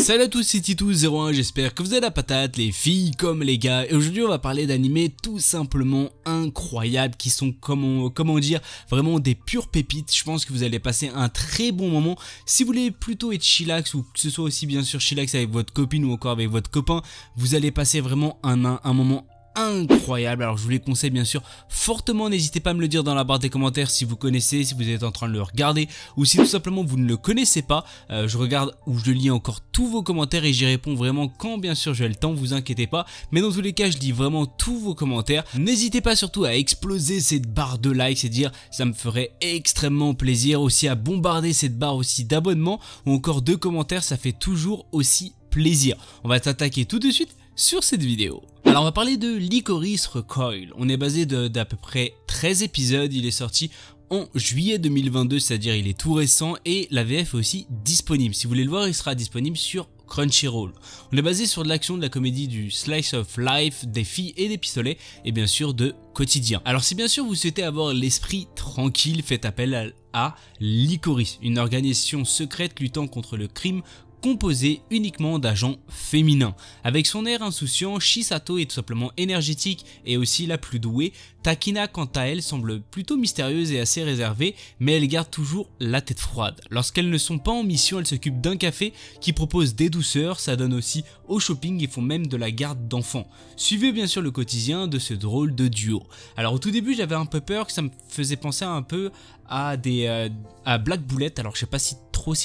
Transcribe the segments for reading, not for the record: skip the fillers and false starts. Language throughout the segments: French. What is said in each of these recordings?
Salut à tous, c'est Titou01, j'espère que vous avez la patate, les filles comme les gars. Et aujourd'hui on va parler d'animés tout simplement incroyables qui sont, comment dire, vraiment des pures pépites. Je pense que vous allez passer un très bon moment. Si vous voulez plutôt être chillax ou que ce soit aussi bien sûr chillax avec votre copine ou encore avec votre copain, vous allez passer vraiment un moment incroyable. Alors je vous les conseille bien sûr fortement, n'hésitez pas à me le dire dans la barre des commentaires si vous connaissez, si vous êtes en train de le regarder ou si tout simplement vous ne le connaissez pas. Je regarde ou je lis encore tous vos commentaires et j'y réponds vraiment quand bien sûr j'ai le temps, vous inquiétez pas, mais dans tous les cas je lis vraiment tous vos commentaires. N'hésitez pas surtout à exploser cette barre de likes, c'est dire ça me ferait extrêmement plaisir, aussi à bombarder cette barre aussi d'abonnements ou encore de commentaires, ça fait toujours aussi plaisir. On va s'attaquer tout de suite sur cette vidéo. Alors on va parler de Lycoris Recoil. On est basé d'à peu près 13 épisodes, il est sorti en juillet 2022, c'est-à-dire il est tout récent et la VF est aussi disponible. Si vous voulez le voir, il sera disponible sur Crunchyroll. On est basé sur de l'action, de la comédie, du slice of life, des filles et des pistolets et bien sûr de quotidien. Alors si bien sûr vous souhaitez avoir l'esprit tranquille, faites appel à Lycoris, une organisation secrète luttant contre le crime composé uniquement d'agents féminins. Avec son air insouciant, Chisato est tout simplement énergétique et aussi la plus douée. Takina quant à elle semble plutôt mystérieuse et assez réservée, mais elle garde toujours la tête froide. Lorsqu'elles ne sont pas en mission, elle s'occupe d'un café qui propose des douceurs, ça donne aussi au shopping et font même de la garde d'enfants. Suivez bien sûr le quotidien de ce drôle de duo. Alors au tout début j'avais un peu peur, que ça me faisait penser un peu à Black Bullet, alors je sais pas si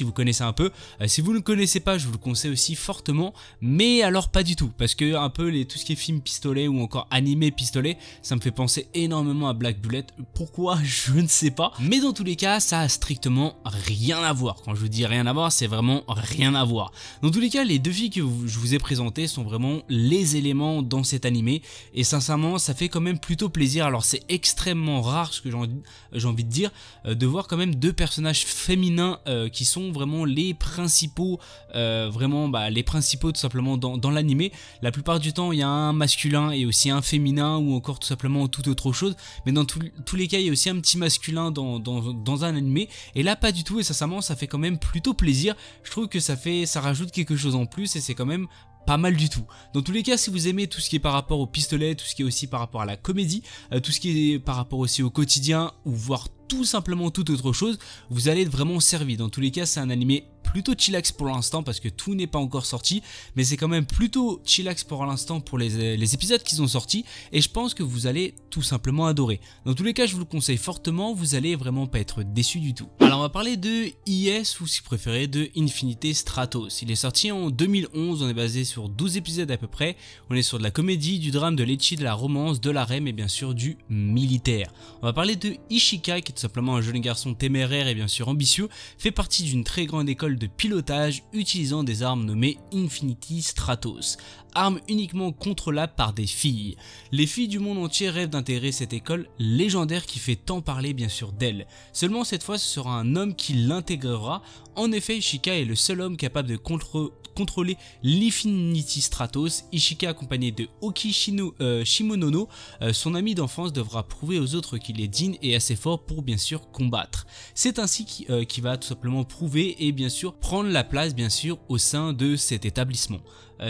vous connaissez un peu, si vous ne connaissez pas je vous le conseille aussi fortement, mais alors pas du tout, parce que un peu tout ce qui est film pistolet ou encore animé pistolet, ça me fait penser énormément à Black Bullet. Pourquoi je ne sais pas, mais dans tous les cas ça a strictement rien à voir. Quand je vous dis rien à voir, c'est vraiment rien à voir. Dans tous les cas les deux filles que je vous ai présentées sont vraiment les éléments dans cet animé et sincèrement ça fait quand même plutôt plaisir. Alors c'est extrêmement rare, ce que j'ai envie de dire, de voir quand même deux personnages féminins qui sont vraiment les principaux, les principaux tout simplement dans l'animé. La plupart du temps il y a un masculin et aussi un féminin ou encore tout simplement toute autre chose, mais dans tous les cas il y a aussi un petit masculin dans un animé, et là pas du tout, et sincèrement ça fait quand même plutôt plaisir. Je trouve que ça rajoute quelque chose en plus et c'est quand même pas mal du tout. Dans tous les cas, si vous aimez tout ce qui est par rapport au pistolet, tout ce qui est aussi par rapport à la comédie, tout ce qui est par rapport aussi au quotidien ou voire tout simplement toute autre chose, vous allez être vraiment servi. Dans tous les cas, c'est un animé plutôt chillax pour l'instant parce que tout n'est pas encore sorti, mais c'est quand même plutôt chillax pour l'instant pour les épisodes qui sont sortis et je pense que vous allez tout simplement adorer. Dans tous les cas, je vous le conseille fortement, vous allez vraiment pas être déçu du tout. Alors on va parler de IS ou si vous préférez de Infinite Stratos. Il est sorti en 2011, on est basé sur 12 épisodes à peu près, on est sur de la comédie, du drame, de l'ecchi, de la romance, de la rem et bien sûr du militaire. On va parler de Ishika qui est tout simplement un jeune garçon téméraire et bien sûr ambitieux, fait partie d'une très grande école de pilotage utilisant des armes nommées Infinite Stratos, armes uniquement contrôlables par des filles. Les filles du monde entier rêvent d'intégrer cette école légendaire qui fait tant parler bien sûr d'elle. Seulement cette fois ce sera un homme qui l'intégrera. En effet, Ishika est le seul homme capable de contrôler l'Infinite Stratos. Ishika accompagné de Oki Shimonono, son ami d'enfance, devra prouver aux autres qu'il est digne et assez fort pour bien sûr combattre. C'est ainsi qu'il va tout simplement prouver et bien sûr prendre la place bien sûr au sein de cet établissement.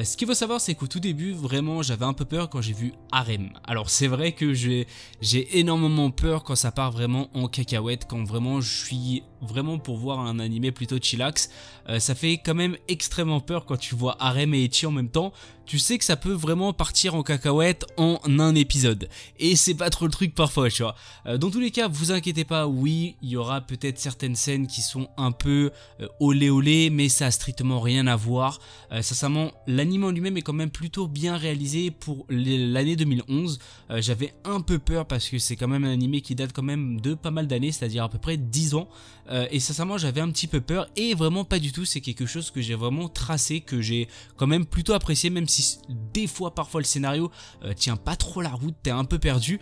Ce qu'il faut savoir c'est qu'au tout début vraiment j'avais un peu peur quand j'ai vu Harem. Alors c'est vrai que j'ai énormément peur quand ça part vraiment en cacahuète, quand vraiment je suis vraiment pour voir un animé plutôt chillax. Ça fait quand même extrêmement peur quand tu vois Harem et Ecchi en même temps. Tu sais que ça peut vraiment partir en cacahuète en un épisode. Et c'est pas trop le truc parfois, tu vois. Dans tous les cas, vous inquiétez pas, oui, il y aura peut-être certaines scènes qui sont un peu olé olé, mais ça a strictement rien à voir. Sincèrement, l'anime en lui-même est quand même plutôt bien réalisé pour l'année 2011. J'avais un peu peur parce que c'est quand même un animé qui date quand même de pas mal d'années, c'est-à-dire à peu près 10 ans. Et sincèrement, j'avais un petit peu peur et vraiment pas du tout. C'est quelque chose que j'ai vraiment tracé, que j'ai quand même plutôt apprécié, même si des fois parfois le scénario tient pas trop la route, t'es un peu perdu.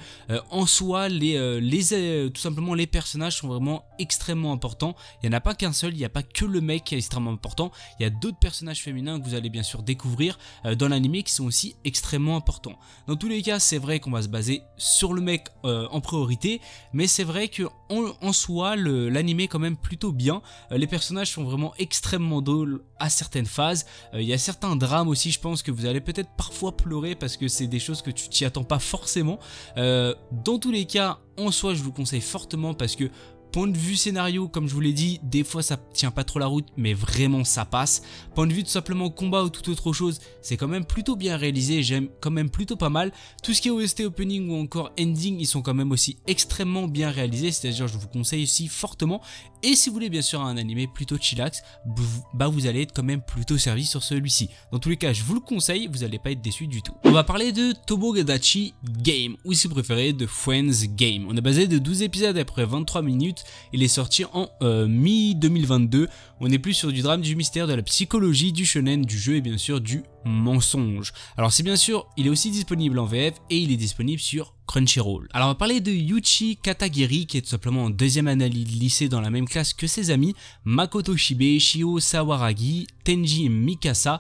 En soi tout simplement les personnages sont vraiment extrêmement importants. Il n'y en a pas qu'un seul, il n'y a pas que le mec qui est extrêmement important, il y a d'autres personnages féminins que vous allez bien sûr découvrir dans l'anime qui sont aussi extrêmement importants. Dans tous les cas c'est vrai qu'on va se baser sur le mec en priorité, mais c'est vrai que en soi l'anime quand quand même plutôt bien. Les personnages sont vraiment extrêmement drôles à certaines phases. Il y a certains drames aussi, je pense que vous allez peut-être parfois pleurer parce que c'est des choses que tu t'y attends pas forcément. Dans tous les cas, en soi, je vous conseille fortement parce que point de vue scénario, comme je vous l'ai dit, des fois ça tient pas trop la route, mais vraiment ça passe. Point de vue tout simplement combat ou toute autre chose, c'est quand même plutôt bien réalisé, j'aime quand même plutôt pas mal. Tout ce qui est OST opening ou encore ending, ils sont quand même aussi extrêmement bien réalisés, c'est-à-dire je vous conseille aussi fortement. Et si vous voulez bien sûr un animé plutôt chillax, bah vous allez être quand même plutôt servi sur celui-ci. Dans tous les cas, je vous le conseille, vous n'allez pas être déçu du tout. On va parler de Tomodachi Game, ou si vous préférez de Friends Game. On est basé de 12 épisodes après 23 minutes. Il est sorti en mi-2022. On est plus sur du drame, du mystère, de la psychologie, du shonen, du jeu et bien sûr du mensonge. Alors c'est bien sûr, il est aussi disponible en VF et il est disponible sur Crunchyroll. Alors on va parler de Yuichi Katagiri qui est tout simplement en deuxième année de lycée dans la même classe que ses amis Makoto Shibe, Shio Sawaragi, Tenji Mikasa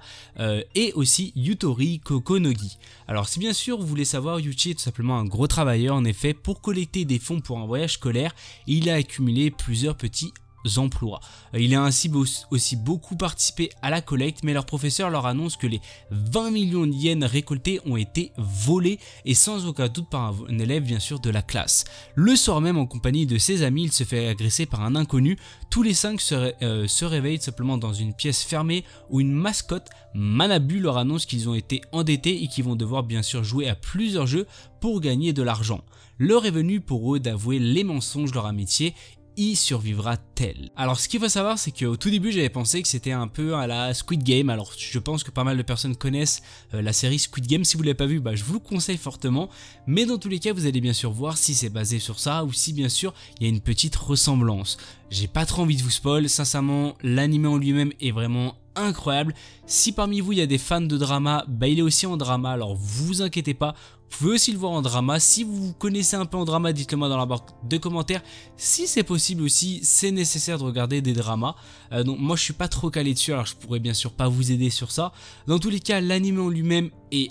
et aussi Yutori Kokonogi. Alors si bien sûr vous voulez savoir, Yuichi est tout simplement un gros travailleur en effet. Pour collecter des fonds pour un voyage scolaire, il a accumulé plusieurs petits emplois. Il a ainsi aussi beaucoup participé à la collecte, mais leur professeur leur annonce que les 20 millions de yens récoltés ont été volés et sans aucun doute par un élève bien sûr de la classe. Le soir même, en compagnie de ses amis, il se fait agresser par un inconnu. Tous les 5 se réveillent simplement dans une pièce fermée où une mascotte, Manabu, leur annonce qu'ils ont été endettés et qu'ils vont devoir bien sûr jouer à plusieurs jeux pour gagner de l'argent. L'heure est venue pour eux d'avouer les mensonges de leur amitié. Y survivra-t-elle? Alors ce qu'il faut savoir, c'est qu'au tout début j'avais pensé que c'était un peu à la Squid Game. Alors je pense que pas mal de personnes connaissent la série Squid Game. Si vous ne l'avez pas vu, bah, je vous le conseille fortement. Mais dans tous les cas, vous allez bien sûr voir si c'est basé sur ça ou si bien sûr il y a une petite ressemblance. J'ai pas trop envie de vous spoil, sincèrement l'anime en lui-même est vraiment incroyable. Si parmi vous il y a des fans de drama, bah il est aussi en drama, alors vous inquiétez pas, vous pouvez aussi le voir en drama. Si vous connaissez un peu en drama, dites-le moi dans la barre de commentaires. Si c'est possible aussi, c'est nécessaire de regarder des dramas. Donc moi je suis pas trop calé dessus, alors je pourrais bien sûr pas vous aider sur ça. Dans tous les cas, l'anime en lui-même est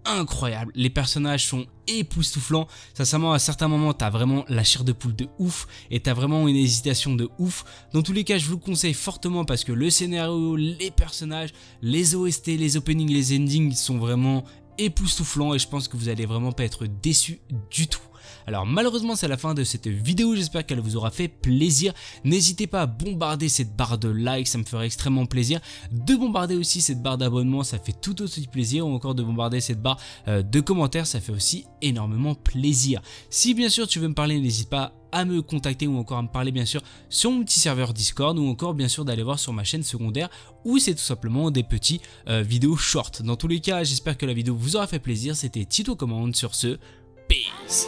incroyable, les personnages sont époustouflants, sincèrement à certains moments t'as vraiment la chair de poule de ouf et t'as vraiment une hésitation de ouf. Dans tous les cas je vous le conseille fortement parce que le scénario, les personnages, les OST, les openings, les endings sont vraiment époustouflants et je pense que vous allez vraiment pas être déçus du tout. Alors malheureusement c'est la fin de cette vidéo, j'espère qu'elle vous aura fait plaisir. N'hésitez pas à bombarder cette barre de like, ça me ferait extrêmement plaisir. De bombarder aussi cette barre d'abonnement, ça fait tout aussi plaisir. Ou encore de bombarder cette barre de commentaires, ça fait aussi énormément plaisir. Si bien sûr tu veux me parler, n'hésite pas à me contacter ou encore à me parler bien sûr sur mon petit serveur Discord ou encore bien sûr d'aller voir sur ma chaîne secondaire où c'est tout simplement des petits vidéos short. Dans tous les cas, j'espère que la vidéo vous aura fait plaisir. C'était Tito Commande, sur ce, peace.